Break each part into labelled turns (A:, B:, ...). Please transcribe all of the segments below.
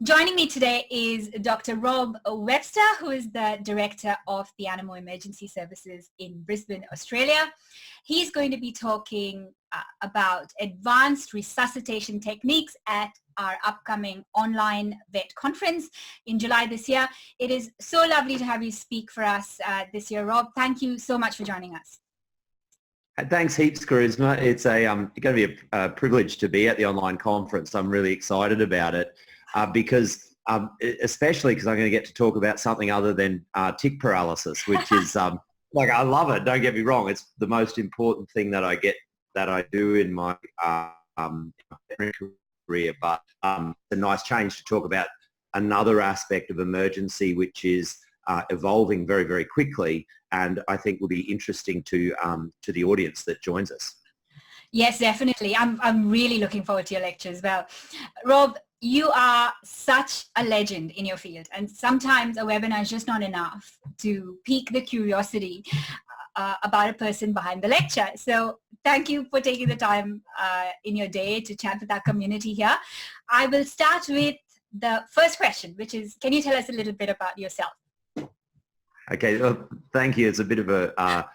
A: Joining me today is Dr. Rob Webster, who is the Director of the Animal Emergency Services in Brisbane, Australia. He's going to be talking about advanced resuscitation techniques at our upcoming Online Vet Conference in July this year. It is so lovely to have you speak for us this year, Rob. Thank you so much for joining us.
B: Thanks heaps, Charisma. It's going to be a privilege to be at the online conference. I'm really excited about it especially because I'm going to get to talk about something other than tick paralysis, which is like, I love it. Don't get me wrong. It's the most important thing that I do in my career, but it's a nice change to talk about another aspect of emergency, which is evolving very, very quickly, and I think will be interesting to the audience that joins us.
A: Yes, definitely. I'm really looking forward to your lecture as well. Rob, you are such a legend in your field, and sometimes a webinar is just not enough to pique the curiosity about a person behind the lecture. So thank you for taking the time in your day to chat with our community here. I will start with the first question, which is, can you tell us a little bit about yourself?
B: Okay, well, thank you. It's a bit of a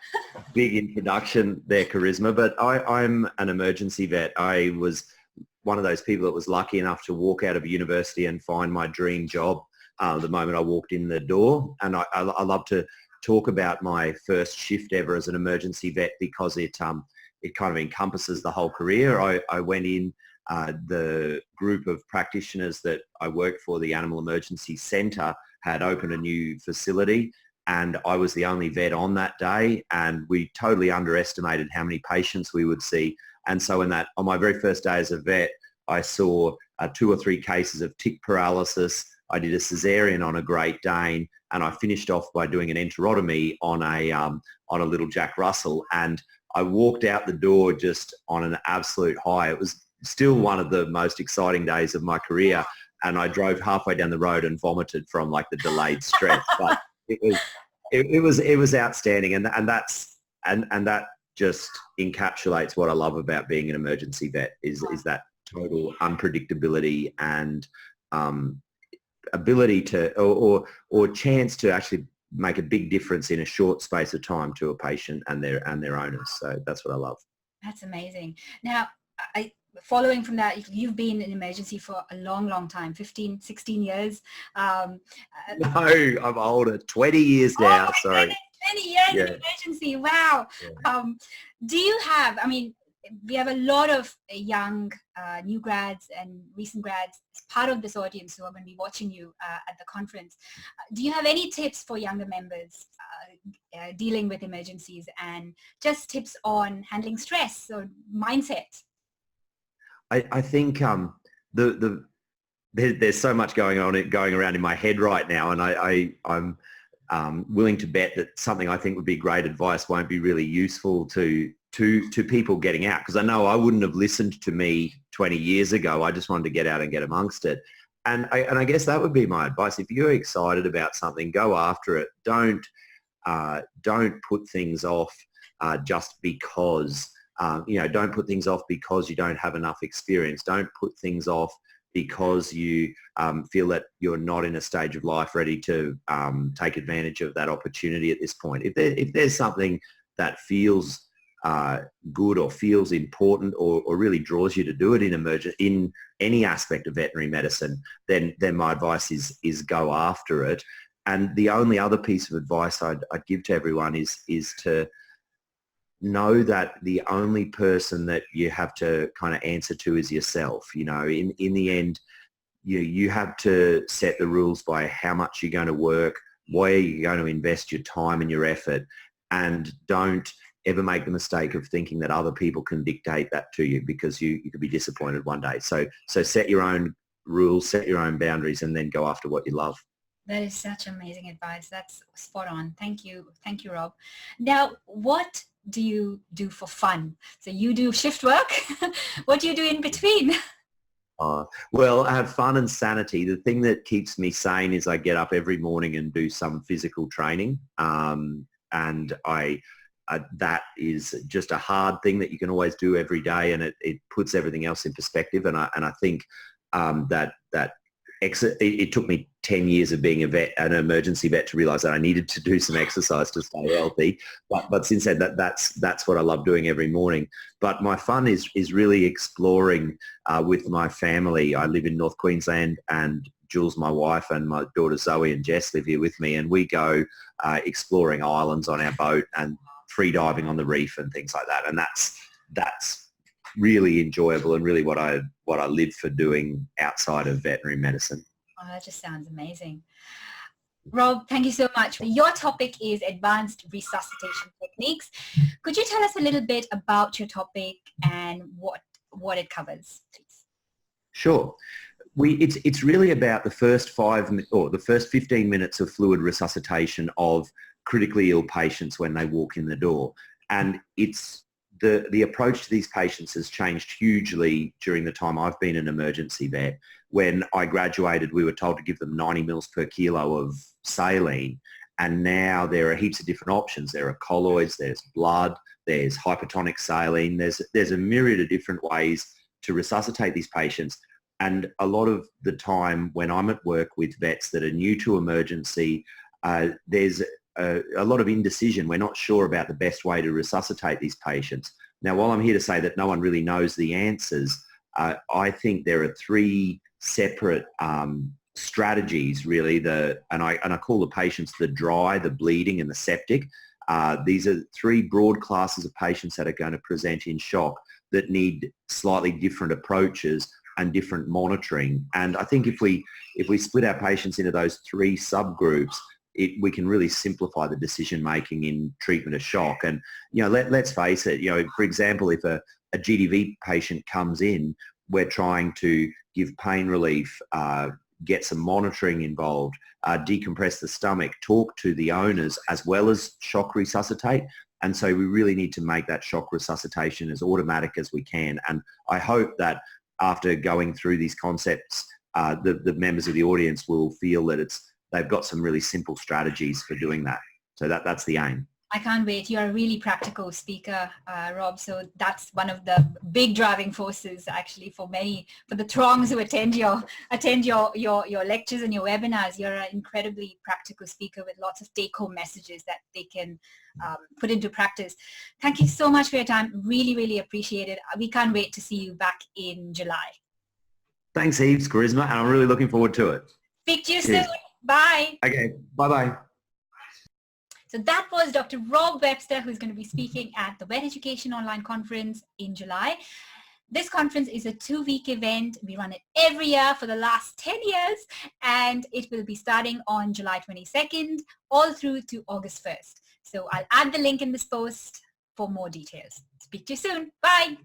B: big introduction there, Charisma, but I'm an emergency vet. I was one of those people that was lucky enough to walk out of university and find my dream job the moment I walked in the door. And I love to talk about my first shift ever as an emergency vet because it kind of encompasses the whole career. I went in, the group of practitioners that I worked for, the Animal Emergency Centre, had opened a new facility, and I was the only vet on that day, and we totally underestimated how many patients we would see. And so on my very first day as a vet, I saw 2 or 3 cases of tick paralysis. I did a cesarean on a Great Dane, and I finished off by doing an enterotomy on a little Jack Russell. And I walked out the door just on an absolute high. It was still one of the most exciting days of my career, and I drove halfway down the road and vomited from like the delayed stress. But it was outstanding, and that just encapsulates what I love about being an emergency vet is that total unpredictability and ability to or chance to actually make a big difference in a short space of time to a patient and their owners. So that's what I love. That's
A: amazing. Now, following from that, you've been in emergency for a long time, 15, 16 years.
B: No, I'm older, 20 years now, sorry.
A: 20 years in emergency, wow. Yeah. Do you have, we have a lot of young new grads and recent grads as part of this audience who are going to be watching you at the conference. Do you have any tips for younger members dealing with emergencies, and just tips on handling stress or mindset?
B: I think there's so much going around in my head right now, and I'm willing to bet that something I think would be great advice won't be really useful to people getting out, because I know I wouldn't have listened to me 20 years ago. I just wanted to get out and get amongst it. And I guess that would be my advice. If you're excited about something, go after it. Don't put things off just because. Don't put things off because you don't have enough experience. Don't put things off because you feel that you're not in a stage of life ready to take advantage of that opportunity at this point. If there's something that feels good or feels important or really draws you to do it in any aspect of veterinary medicine, then my advice is go after it. And the only other piece of advice I'd give to everyone is to know that the only person that you have to kind of answer to is yourself. In the end, you have to set the rules by how much you're going to work, where you're going to invest your time and your effort, and don't ever make the mistake of thinking that other people can dictate that to you, because you could be disappointed one day. So set your own rules, set your own boundaries, and then go after what you love.
A: That is such amazing advice. That's spot on. Thank you, Rob. Now, what do you do for fun? So you do shift work. What do you do in between?
B: Well, I have fun and sanity. The thing that keeps me sane is I get up every morning and do some physical training. And that is just a hard thing that you can always do every day, and it puts everything else in perspective. And I think that it took me 10 years of being an emergency vet to realize that I needed to do some exercise to stay healthy. But since then, that's what I love doing every morning. But my fun is really exploring with my family. I live in North Queensland, and Jules, my wife, and my daughters Zoe and Jess live here with me, and we go exploring islands on our boat and free diving on the reef and things like that. And that's really enjoyable and really what I live for doing outside of veterinary medicine.
A: Oh, that just sounds amazing. Rob, thank you so much. Your topic is advanced resuscitation techniques. Could you tell us a little bit about your topic and what it covers, please?
B: Sure. It's really about the first 15 minutes of fluid resuscitation of critically ill patients when they walk in the door. And it's the approach to these patients has changed hugely during the time I've been an emergency vet. When I graduated, we were told to give them 90 mils per kilo of saline. And now there are heaps of different options. There are colloids, there's blood, there's hypertonic saline. There's a myriad of different ways to resuscitate these patients. And a lot of the time when I'm at work with vets that are new to emergency, there's a lot of indecision. We're not sure about the best way to resuscitate these patients. Now, while I'm here to say that no one really knows the answers, I think there are three separate strategies, really. And I call the patients the dry, the bleeding, and the septic. These are three broad classes of patients that are going to present in shock that need slightly different approaches and different monitoring. And I think if we split our patients into those three subgroups, we can really simplify the decision making in treatment of shock. And let's face it, for example, if a GDV patient comes in, we're trying to give pain relief, get some monitoring involved, decompress the stomach, talk to the owners, as well as shock resuscitate. And so we really need to make that shock resuscitation as automatic as we can. And I hope that after going through these concepts, the members of the audience will feel that they've got some really simple strategies for doing that. So that's the aim.
A: I can't wait. You're a really practical speaker, Rob. So that's one of the big driving forces actually for the throngs who attend your lectures and your webinars. You're an incredibly practical speaker with lots of take-home messages that they can put into practice. Thank you so much for your time. Really, really appreciate it. We can't wait to see you back in July.
B: Thanks, Eves, Charisma, and I'm really looking forward to it.
A: Speak to you soon. Bye.
B: Okay. Bye-bye.
A: So that was Dr. Rob Webster, who's going to be speaking at the VetEducation Online Conference in July. This conference is a 2-week event. We run it every year for the last 10 years, and it will be starting on July 22nd all through to August 1st. So I'll add the link in this post for more details. Speak to you soon. Bye.